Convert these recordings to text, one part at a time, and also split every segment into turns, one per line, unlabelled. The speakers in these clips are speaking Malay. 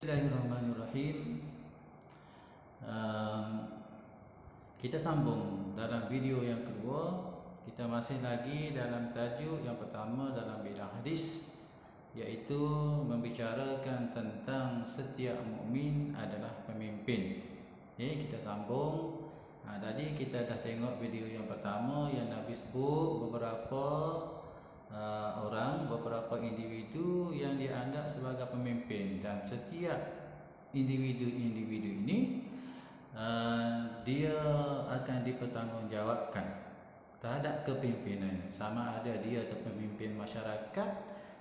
Bismillahirrahmanirrahim. Kita sambung dalam video yang kedua. Kita masih lagi dalam tajuk yang pertama dalam bidang hadis, iaitu membicarakan tentang setiap mukmin adalah pemimpin. Kita sambung. Tadi kita dah tengok video yang pertama yang Nabi sebut beberapa beberapa individu yang dianggap sebagai pemimpin, dan setiap individu-individu ini dia akan dipertanggungjawabkan terhadap kepimpinan, sama ada dia pemimpin masyarakat,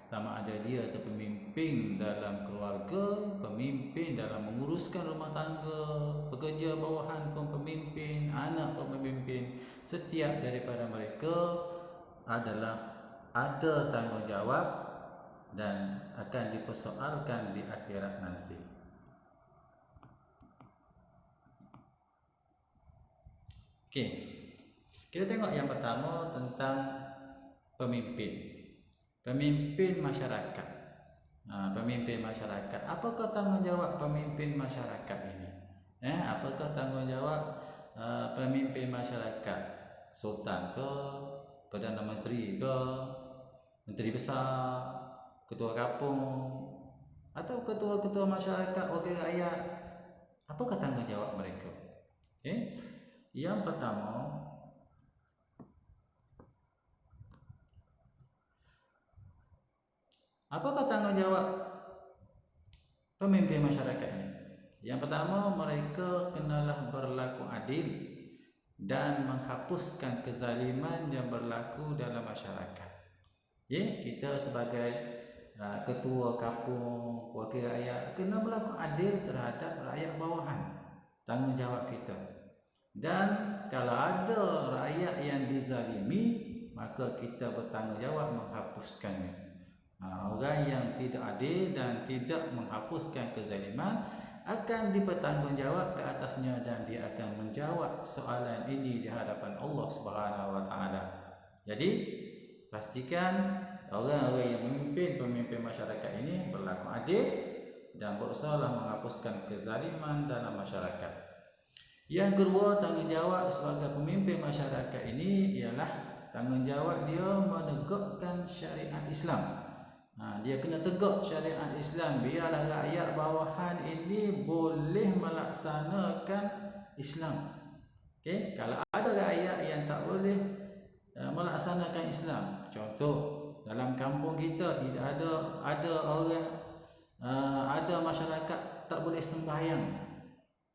sama ada dia pemimpin dalam keluarga, pemimpin dalam menguruskan rumah tangga, pekerja bawahan pun pemimpin, anak pun pemimpin. Setiap daripada mereka ada tanggungjawab dan akan dipersoalkan di akhirat nanti. Kita tengok yang pertama tentang pemimpin masyarakat. Pemimpin masyarakat. Apakah tanggungjawab pemimpin masyarakat ini? Apakah tanggungjawab pemimpin masyarakat? Sultan ke, Perdana Menteri ke, Menteri Besar, Ketua Kampung, atau ketua-ketua masyarakat, wakil rakyat? Apakah tanggungjawab mereka? Yang pertama, apakah tanggungjawab pemimpin masyarakat ini? Yang pertama, mereka kenalah berlaku adil dan menghapuskan kezaliman yang berlaku dalam masyarakat. Kita sebagai ketua kampung, wakil rakyat, kena berlaku adil terhadap rakyat bawahan. Tanggungjawab kita. Dan kalau ada rakyat yang dizalimi, maka kita bertanggungjawab menghapuskannya. Orang yang tidak adil dan tidak menghapuskan kezaliman akan dipertanggungjawab ke atasnya, dan dia akan menjawab soalan ini di hadapan Allah Subhanahu wa taala. Jadi pastikan orang-orang yang pemimpin masyarakat ini berlaku adil dan berusaha menghapuskan kezaliman dalam masyarakat. Yang kedua, tanggungjawab sebagai pemimpin masyarakat ini ialah tanggungjawab dia menegakkan syariat Islam. Dia kena tegak syariat Islam, biarlah rakyat bawahan ini boleh melaksanakan Islam. Kalau ada rakyat yang tak boleh melaksanakan Islam, contoh dalam kampung kita tidak ada orang, ada masyarakat tak boleh sembahyang,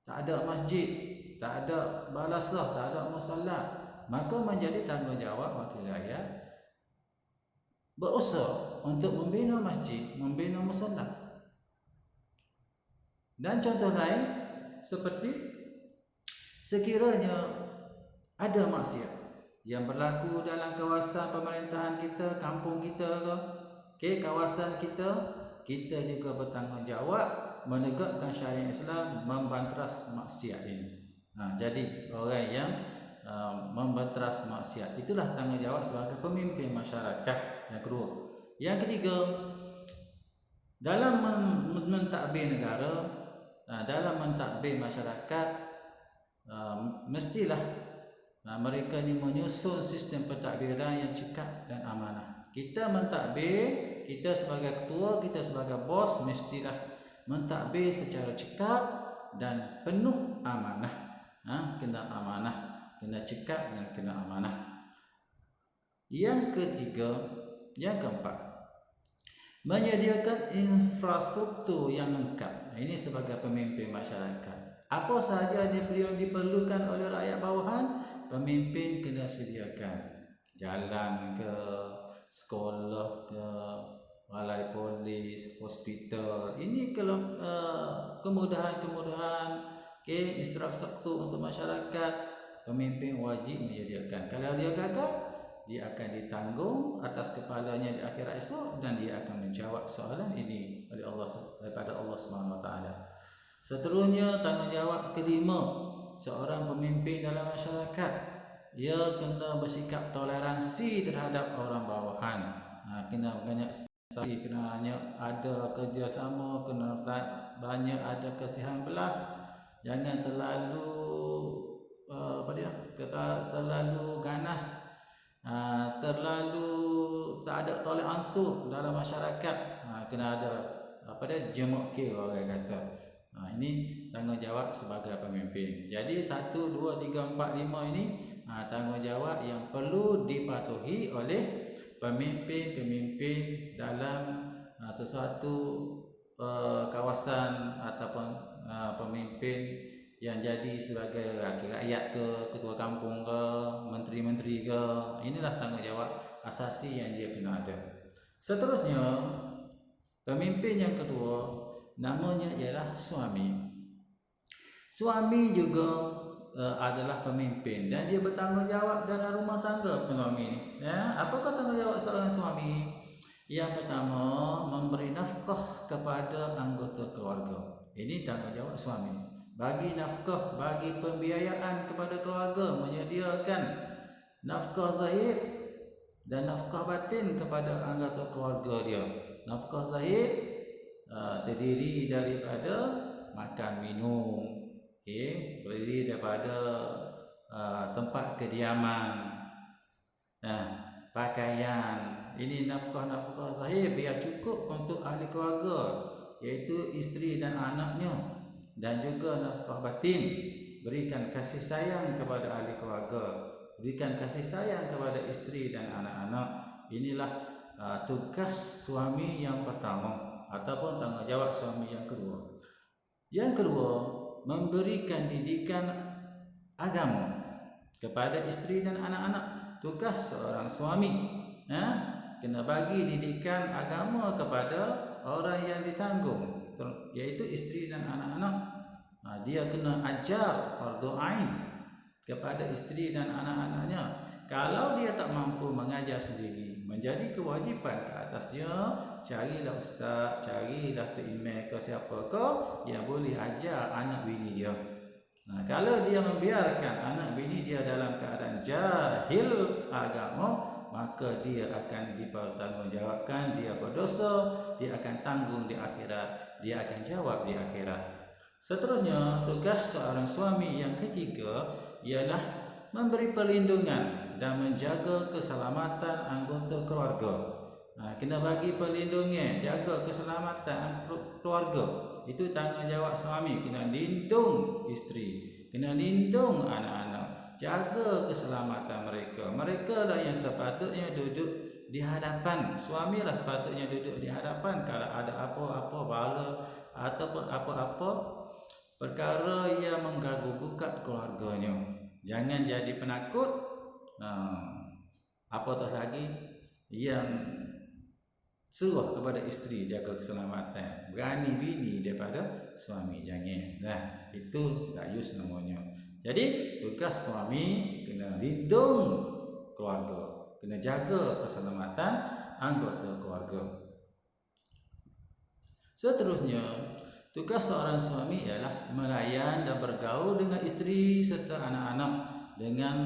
tak ada masjid, tak ada balasah, tak ada musalla, maka menjadi tanggungjawab wakil rakyat berusaha untuk membina masjid, membina musalla. Dan contoh lain seperti sekiranya ada maksiat yang berlaku dalam kawasan pemerintahan kita, kampung kita ke, kawasan kita juga bertanggungjawab menegakkan syariat Islam, membanteras maksiat ini. Jadi orang yang membanteras maksiat, itulah tanggungjawab sebagai pemimpin masyarakat. Yang kedua. Yang ketiga, dalam mentadbir negara, dalam mentadbir masyarakat, mestilah mereka ini menyusun sistem pentadbiran yang cekap dan amanah. Kita mentadbir, kita sebagai ketua, kita sebagai bos, mestilah mentadbir secara cekap dan penuh amanah. Kena amanah, kena cekap dan kena amanah. Yang ketiga, yang keempat, menyediakan infrastruktur yang lengkap. Ini sebagai pemimpin masyarakat. Apa sahaja yang diperlukan oleh rakyat bawahan, pemimpin kena sediakan. Jalan ke, sekolah ke, balai polis, hospital. Ini kalau kemudahan-kemudahan, infrastruktur untuk masyarakat, pemimpin wajib menyediakan. Kalau dia gagal, dia akan ditanggung atas kepalanya di akhirat esok, dan dia akan menjawab soalan ini oleh Allah, daripada Allah Subhanahu wa taala. Seterusnya, tanggungjawab kelima seorang pemimpin dalam masyarakat, ia kena bersikap toleransi terhadap orang bawahan. Kena banyak kena ada kerjasama, kena banyak ada kasihan belas, jangan terlalu terlalu ganas, terlalu tak ada tolak ansur dalam masyarakat. Kena ada jemuk kira orang kata. Ini tanggungjawab sebagai pemimpin. Jadi 1, 2, 3, 4, 5 ini tanggungjawab yang perlu dipatuhi oleh pemimpin-pemimpin dalam sesuatu kawasan ataupun pemimpin yang jadi sebagai rakyat ke, ketua kampung ke, menteri-menteri ke. Inilah tanggungjawab asasi yang dia kena ada. Seterusnya, pemimpin yang kedua namanya ialah suami. Suami juga adalah pemimpin dan dia bertanggungjawab dalam rumah tangga suami ini. Apakah tanggungjawab seorang suami? Yang pertama, memberi nafkah kepada anggota keluarga. Ini tanggungjawab suami. Bagi nafkah, bagi pembiayaan kepada keluarga, menyediakan nafkah zahir dan nafkah batin kepada anggota keluarga dia. Nafkah zahir terdiri daripada makan minum, berdiri daripada tempat kediaman, pakaian. Ini nafkah-nafkah zahir biar cukup untuk ahli keluarga, iaitu isteri dan anaknya. Dan juga nafkah batin, berikan kasih sayang kepada ahli keluarga, berikan kasih sayang kepada isteri dan anak-anak. Inilah tugas suami yang pertama ataupun tanggungjawab suami yang kedua. Yang kedua, memberikan didikan agama kepada isteri dan anak-anak. Tugas seorang suami kena bagi didikan agama kepada orang yang ditanggung, iaitu isteri dan anak-anak. Dia kena ajar fardu ain kepada isteri dan anak-anaknya. Kalau dia tak mampu mengajar sendiri, menjadi kewajipan ke atasnya, carilah ustaz, carilah tu imam ke siapa ke yang boleh ajar anak bini dia. Kalau dia membiarkan anak bini dia dalam keadaan jahil agama, maka dia akan dipertanggungjawabkan, dia berdosa, dia akan tanggung di akhirat, dia akan jawab di akhirat. Seterusnya, tugas seorang suami yang ketiga ialah memberi perlindungan dan menjaga keselamatan anggota keluarga. Kena bagi perlindungan, jaga keselamatan keluarga. Itu tanggungjawab suami. Kena lindung isteri, kena lindung anak-anak, jaga keselamatan mereka. Mereka lah yang sepatutnya duduk di hadapan. Suami lah sepatutnya duduk di hadapan kalau ada apa-apa bala ataupun apa-apa perkara yang mengganggu-gugat keluarganya. Jangan jadi penakut. Apatah lagi yang suruh kepada isteri jaga keselamatan, berani bini daripada suami. Jangan. Itu dayus namanya. Jadi tugas suami kena lindung keluarga, kena jaga keselamatan anggota keluarga. Seterusnya, tugas seorang suami ialah melayan dan bergaul dengan isteri serta anak-anak dengan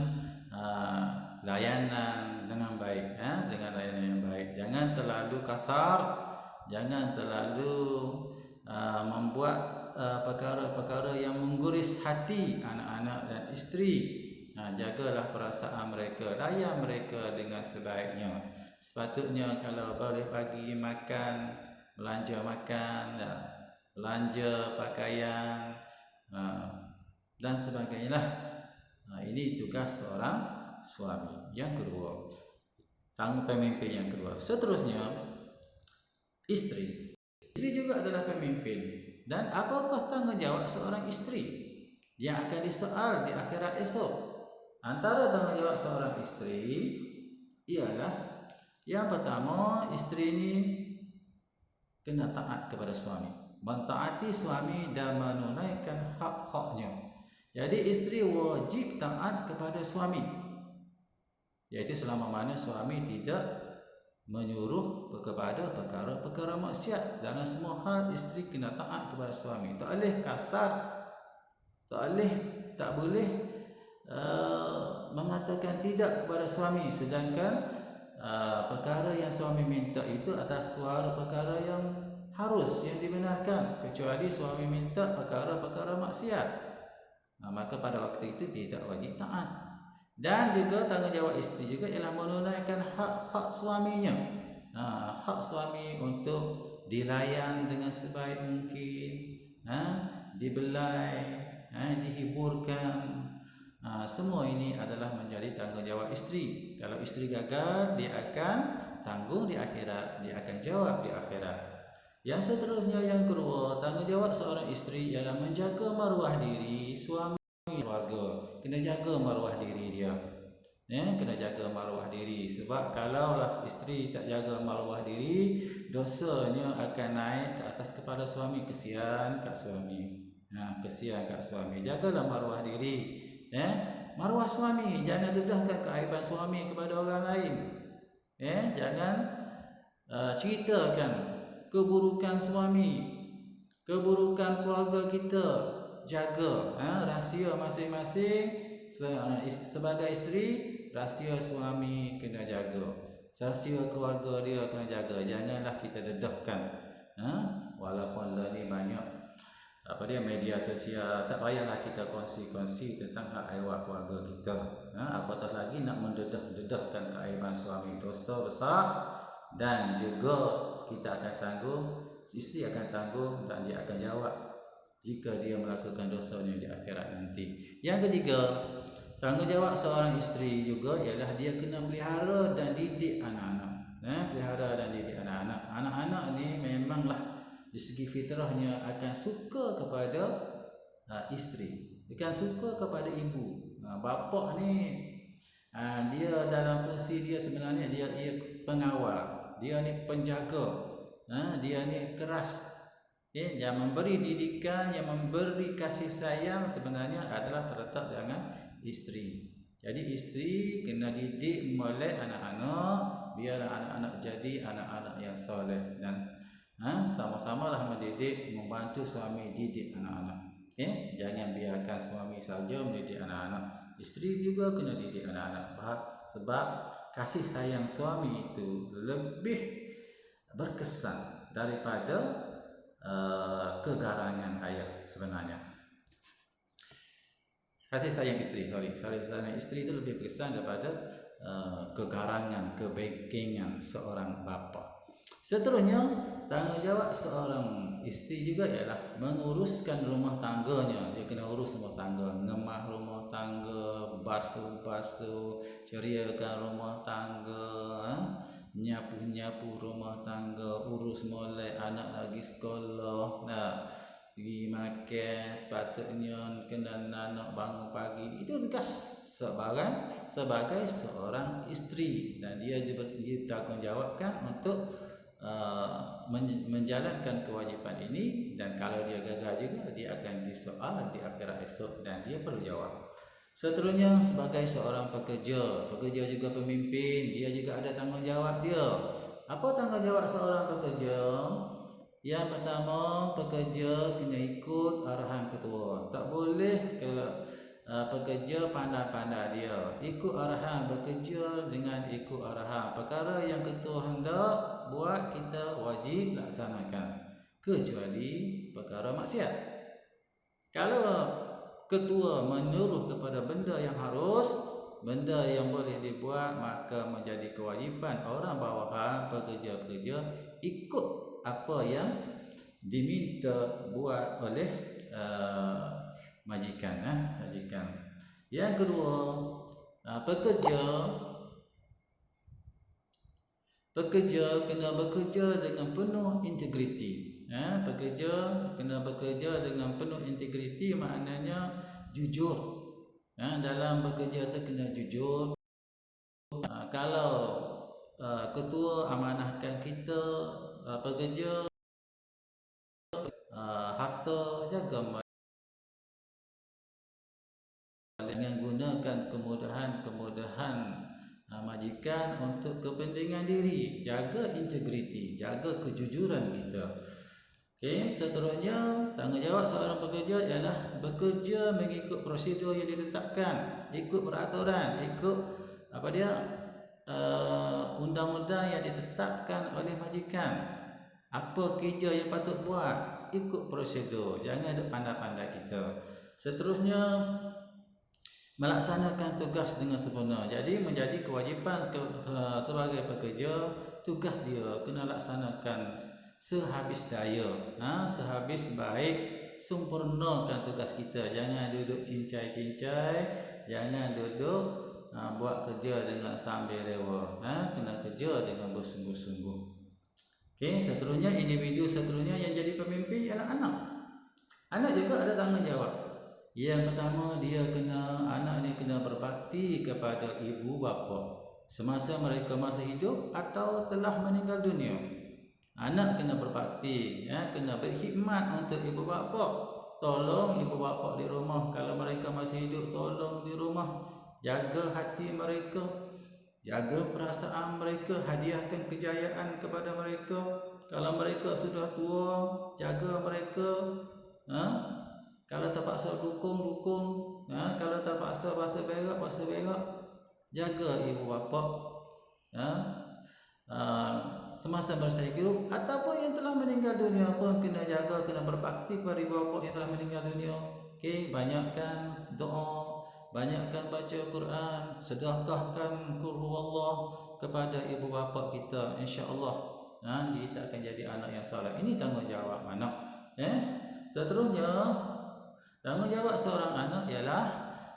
layanan dengan baik, dengan layanan yang baik. Jangan terlalu kasar, jangan terlalu membuat perkara-perkara yang mengguris hati anak-anak dan isteri. Jagalah perasaan mereka, layan mereka dengan sebaiknya. Sepatutnya kalau boleh bagi makan, belanja makan, belanja pakaian dan sebagainya. Ini tugas seorang suami yang kedua, tanggung pemimpin yang kedua. Seterusnya, isteri. Isteri juga adalah pemimpin. Dan apakah tanggungjawab seorang isteri yang akan disoal di akhirat esok? Antara tanggungjawab seorang isteri ialah yang pertama, isteri ini kena taat kepada suami, mentaati suami dan menunaikan hak-haknya. Jadi isteri wajib taat kepada suami, iaitu selama mana suami tidak menyuruh kepada perkara-perkara maksiat. Dalam semua hal isteri kena taat kepada suami. Tak boleh kasar, tak boleh mengatakan tidak kepada suami, sedangkan perkara yang suami minta itu atas suara perkara yang harus, yang dibenarkan, kecuali suami minta perkara-perkara maksiat, maka pada waktu itu tidak wajib taat. Dan juga tanggungjawab isteri juga ialah menunaikan hak-hak suaminya, hak suami untuk dilayan dengan sebaik mungkin, dibelai, dihiburkan. Semua ini adalah menjadi tanggungjawab isteri. Kalau isteri gagal, dia akan tanggung di akhirat, dia akan jawab di akhirat. Yang seterusnya, yang kedua, tanggungjawab seorang isteri ialah menjaga maruah diri suami keluarga. Kena jaga maruah diri dia, kena jaga maruah diri. Sebab kalaulah isteri tak jaga maruah diri, dosanya akan naik ke atas kepala suami. Kesian kat suami, kesian kat suami. Jagalah maruah diri, maruah suami. Jangan dedahkan keaiban suami kepada orang lain, jangan ceritakan keburukan suami, keburukan keluarga kita. Jaga rahsia masing-masing. Sebagai isteri, rahsia suami kena jaga, rahsia keluarga dia kena jaga. Janganlah kita dedahkan. Walaupun lah ni banyak media sosial, tak payahlah kita kongsi-kongsi tentang hak aibah keluarga kita. Apatah lagi nak mendedah-dedahkan keaiban suami. Dosa besar, dan juga kita akan tanggung, isteri akan tanggung, dan dia akan jawab jika dia melakukan dosanya di akhirat nanti. Yang ketiga, tanggungjawab seorang isteri juga ialah dia kena pelihara dan didik anak-anak. Pelihara dan didik anak-anak. Anak-anak ni memanglah di segi fitrahnya akan suka kepada isteri, akan suka kepada ibu. Bapa ni dia dalam fungsi dia sebenarnya dia pengawal, dia ni penjaga, dia ni keras. Yang memberi didikan, yang memberi kasih sayang sebenarnya adalah terletak dengan isteri. Jadi isteri kena didik molek anak-anak, biar anak-anak jadi anak-anak yang soleh, dan sama-samalah mendidik, membantu suami didik anak-anak. Jangan biarkan suami saja mendidik anak-anak, isteri juga kena didik anak-anak. Sebab kasih sayang suami itu lebih berkesan daripada kegarangan ayah sebenarnya. Kasih sayang isteri itu lebih berkesan daripada kegarangan, kebekengan seorang bapa. Seterusnya, tanggungjawab seorang isteri juga ialah menguruskan rumah tangganya. Dia kena urus rumah tangga, ngemah rumah tangga, basuh-basuh, ceriakan rumah tangga, nyapu-nyapu rumah tangga, urus molek anak lagi sekolah, pergi makan, sepatutnya kena anak bangun pagi. Itu tugas sebagai seorang isteri, dan dia ditanggungjawabkan untuk menjalankan kewajipan ini. Dan kalau dia gagal juga, dia akan disoal di akhirat esok, dan dia perlu jawab. Seterusnya, sebagai seorang pekerja juga pemimpin, dia juga ada tanggungjawab dia. Apa tanggungjawab seorang pekerja? Yang pertama, pekerja kena ikut arahan ketua. Tak boleh pekerja pandai-pandai dia. Ikut arahan, bekerja dengan ikut arahan. Perkara yang ketua hendak buat, kita wajib laksanakan, kecuali perkara maksiat. Kalau ketua menyuruh kepada benda yang harus, benda yang boleh dibuat, maka menjadi kewajipan orang bawahan, pekerja-pekerja ikut apa yang diminta buat oleh majikan. Yang kedua, pekerja kena bekerja dengan penuh integriti. Pekerja kena bekerja dengan penuh integriti, maknanya jujur. Dalam bekerja tu kena jujur. Kalau ketua amanahkan kita pekerja harta, jaga dengan gunakan kemudahan majikan untuk kepentingan diri. Jaga integriti, jaga kejujuran kita. Seterusnya, tanggungjawab seorang pekerja ialah bekerja mengikut prosedur yang ditetapkan, ikut peraturan, ikut undang-undang yang ditetapkan oleh majikan. Apa kerja yang patut buat, ikut prosedur, jangan ada pandai-pandai kita. Seterusnya, melaksanakan tugas dengan sempurna. Jadi menjadi kewajipan sebagai pekerja, tugas dia kena laksanakan sehabis daya, sehabis baik, sempurnakan tugas kita. Jangan duduk cincai-cincai, jangan duduk buat kerja dengan sambil lewa, kena kerja dengan bersungguh-sungguh. Okey, seterusnya individu seterusnya yang jadi pemimpin ialah anak. Anak juga ada tanggungjawab. Yang pertama, anak ni kena berbakti kepada ibu bapa semasa mereka masih hidup atau telah meninggal dunia. Anak kena berbakti, kena berkhidmat untuk ibu bapa. Tolong ibu bapa di rumah, kalau mereka masih hidup tolong di rumah, jaga hati mereka, jaga perasaan mereka, hadiahkan kejayaan kepada mereka. Kalau mereka sudah tua, jaga mereka. Kalau terpaksa dukung. Kalau terpaksa basuh berak. Jaga ibu bapa. Semasa mereka hidup ataupun yang telah meninggal dunia pun kena jaga, kena berbakti kepada ibu bapa yang telah meninggal dunia. Okey, banyakkan doa, banyakkan baca Quran, sedekahkan qul huwallah kepada ibu bapa kita, insya-Allah kita akan jadi anak yang soleh. Ini tanggungjawab anak. Seterusnya, tanggungjawab seorang anak ialah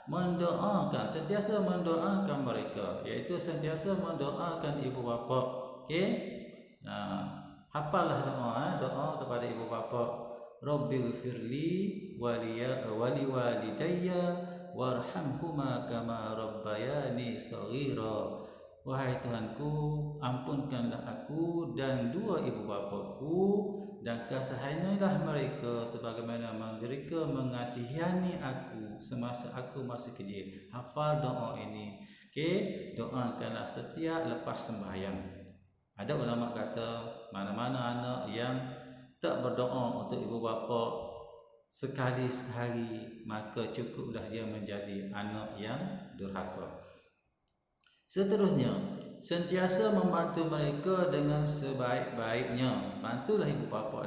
mendoakan, sentiasa mendoakan mereka, iaitu sentiasa mendoakan ibu bapa. Okey, hafallah doa kepada ibu bapa. Rabbighfirli wali walidayya warhamhuma kama rabbayani shaghira. Wahai Tuhanku, ampunkanlah aku dan dua ibu bapaku, dan kasihanilah mereka sebagaimana mereka mengasihani aku semasa aku masih kecil. Hafal doa ini. Okey, doakanlah setiap lepas sembahyang. Ada ulama kata, mana-mana anak yang tak berdoa untuk ibu bapa sekali-sekali, maka cukuplah dia menjadi anak yang durhaka. Seterusnya, sentiasa membantu mereka dengan sebaik-baiknya. Bantulah ibu bapa,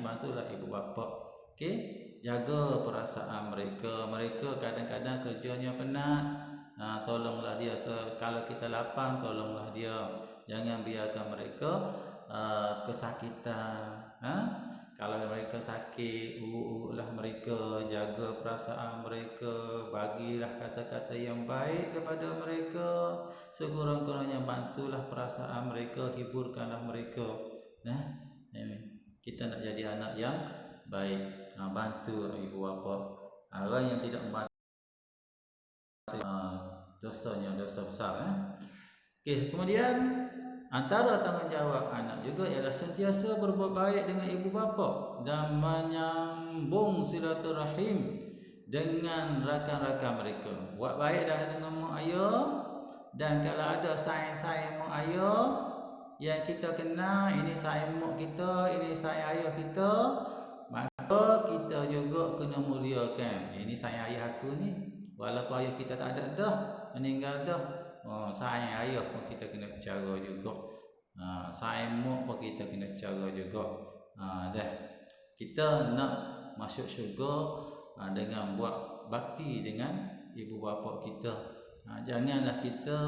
bantulah ibu bapa. Okey, jaga perasaan mereka. Mereka kadang-kadang kerjanya penat. Tolonglah dia. Kalau kita lapang, tolonglah dia. Jangan biarkan mereka kesakitan. Kalau mereka sakit, urutlah mereka, jaga perasaan mereka, bagilah kata-kata yang baik kepada mereka, sekurang-kurangnya bantulah perasaan mereka, hiburkanlah mereka. Kita nak jadi anak yang baik, bantu ibu bapa. Orang yang tidak membantu, dosanya dosa besar. Okey, kemudian antara tanggungjawab anak juga ialah sentiasa berbuat baik dengan ibu bapa dan menyambung silaturahim dengan rakan-rakan mereka. Buat baik dengan mak ayah, dan kalau ada sayang-sayang mak ayah yang kita kenal, ini sayang mak kita, ini sayang ayah kita, maka kita juga kena muliakan. Ini sayang ayah aku ni, walaupun ayah kita tak ada dah, meninggal dah. Sayang ayah pun kita kena cara juga. Sayang mak pun kita kena cara juga. Kita nak masuk syurga dengan buat bakti dengan ibu bapa kita. Janganlah kita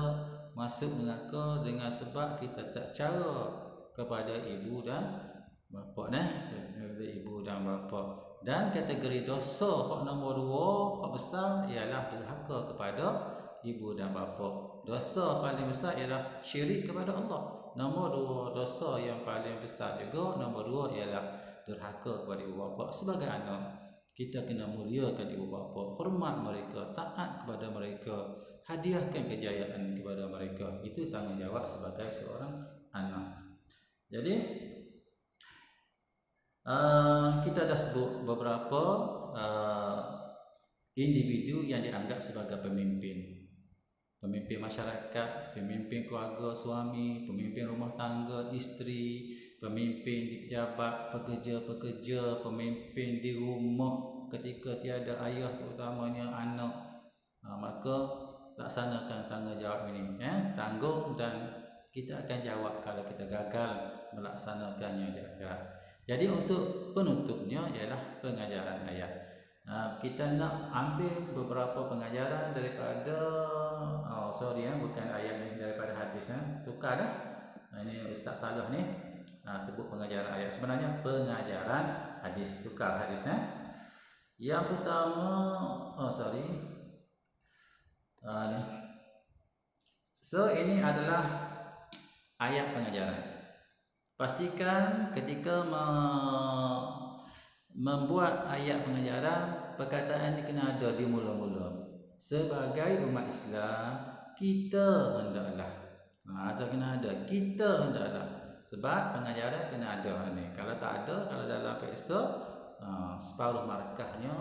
masuk neraka dengan sebab kita tak cara kepada ibu dan bapa. Ibu dan bapa. Dan kategori dosa hak nombor 2, hak besar, ialah durhaka kepada ibu dan bapa. Dosa paling besar ialah syirik kepada Allah. Nombor 2 dosa yang paling besar juga, nombor 2 ialah durhaka kepada ibu bapa. Sebagai anak, kita kena muliakan ibu bapa, hormat mereka, taat kepada mereka, hadiahkan kejayaan kepada mereka. Itu tanggungjawab sebagai seorang anak. Jadi kita dah sebut beberapa individu yang dianggap sebagai pemimpin. Pemimpin masyarakat, pemimpin keluarga suami, pemimpin rumah tangga isteri, pemimpin di pejabat, pekerja-pekerja, pemimpin di rumah ketika tiada ayah, terutamanya anak. Maka laksanakan tanggungjawab ini, tanggung, dan kita akan jawab kalau kita gagal melaksanakannya di akhirat. Jadi untuk penutupnya ialah pengajaran ayat. Kita nak ambil beberapa pengajaran daripada bukan ayat ni, daripada hadis, tukar dah. Ini Ustaz salah ni, sebut pengajaran ayat, sebenarnya pengajaran hadis, tukar hadis. Yang pertama, ini adalah ayat pengajaran. Pastikan ketika membuat ayat pengajaran, perkataan ini kena ada di mula-mula. Sebagai umat Islam, kita hendaklah, kita hendaklah, sebab pengajaran kena ada ni. Kalau tak ada, kalau dalam peksa, separuh markahnya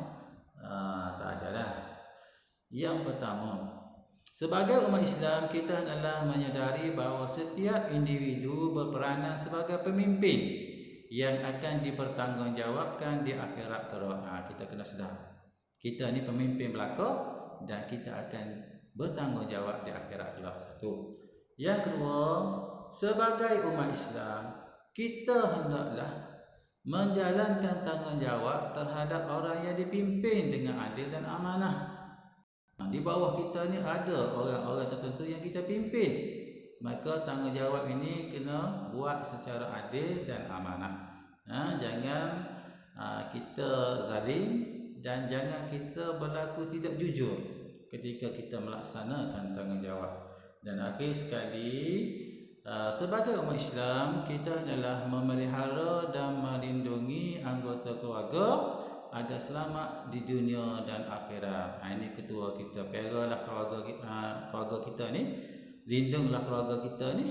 tak ada dah. Yang pertama, sebagai umat Islam, kita hendaklah menyadari bahawa setiap individu berperanan sebagai pemimpin yang akan dipertanggungjawabkan di akhirat kelak. Kita kena sedar, kita ni pemimpin belaka dan kita akan bertanggungjawab di akhirat kelak. Satu. Yang kedua, sebagai umat Islam, kita hendaklah menjalankan tanggungjawab terhadap orang yang dipimpin dengan adil dan amanah. Di bawah kita ni ada orang-orang tertentu yang kita pimpin, maka tanggungjawab ini kena buat secara adil dan amanah. Jangan kita zalim dan jangan kita berlaku tidak jujur ketika kita melaksanakan tanggungjawab. Dan akhir sekali, sebagai umat Islam, kita adalah memelihara dan melindungi anggota keluarga agar selamat di dunia dan akhirat. Ini ketua kita, peralah keluarga kita ni, lindunglah keluarga kita ni,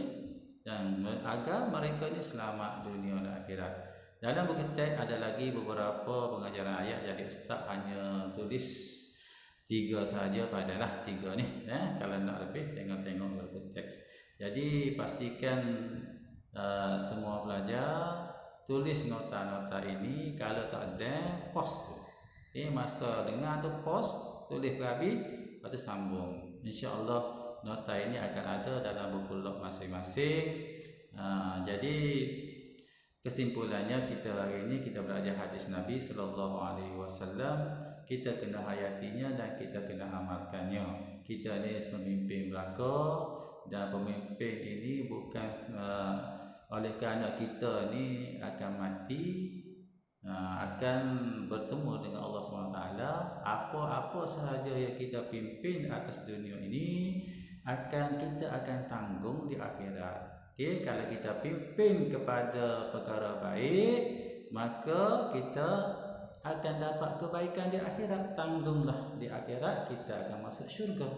dan agar mereka ni selamat dunia dan akhirat. Dalam buku teks ada lagi beberapa pengajaran ayat, jadi Ustaz hanya tulis 3 saja, padalah 3 ni. Kalau nak lebih, tengok buku teks. Jadi pastikan semua pelajar tulis nota-nota ini. Kalau tak ada, post tu. Masa dengar tu post, tulis berabi, lepas tu sambung. InsyaAllah nota ini akan ada dalam buku log masing-masing. Jadi kesimpulannya, kita hari ini kita belajar hadis Nabi SAW. Kita kena hayatinya dan kita kena amalkannya. Kita ni pemimpin belaka, dan pemimpin ini bukan oleh kerana kita ni akan mati, akan bertemu dengan Allah SWT. Apa-apa sahaja yang kita pimpin atas dunia ini kita akan tanggung di akhirat. Kalau kita pimpin kepada perkara baik, maka kita akan dapat kebaikan di akhirat. Tanggunglah di akhirat, kita akan masuk syurga.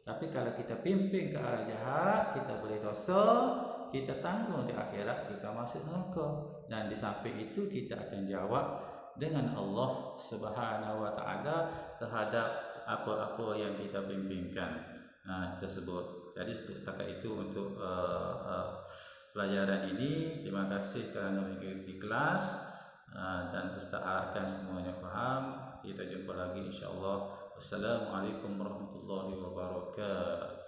Tapi kalau kita pimpin ke arah jahat, kita boleh dosa, kita tanggung di akhirat, kita masuk neraka. Dan di samping itu, kita akan jawab dengan Allah Subhanahu Wa Taala terhadap apa-apa yang kita pimpinkan tersebut. Jadi setakat itu untuk pelajaran ini. Terima kasih kerana mengikuti kelas, dan Ustaz harapkan semuanya faham. Kita jumpa lagi insya-Allah. Wassalamualaikum warahmatullahi wabarakatuh.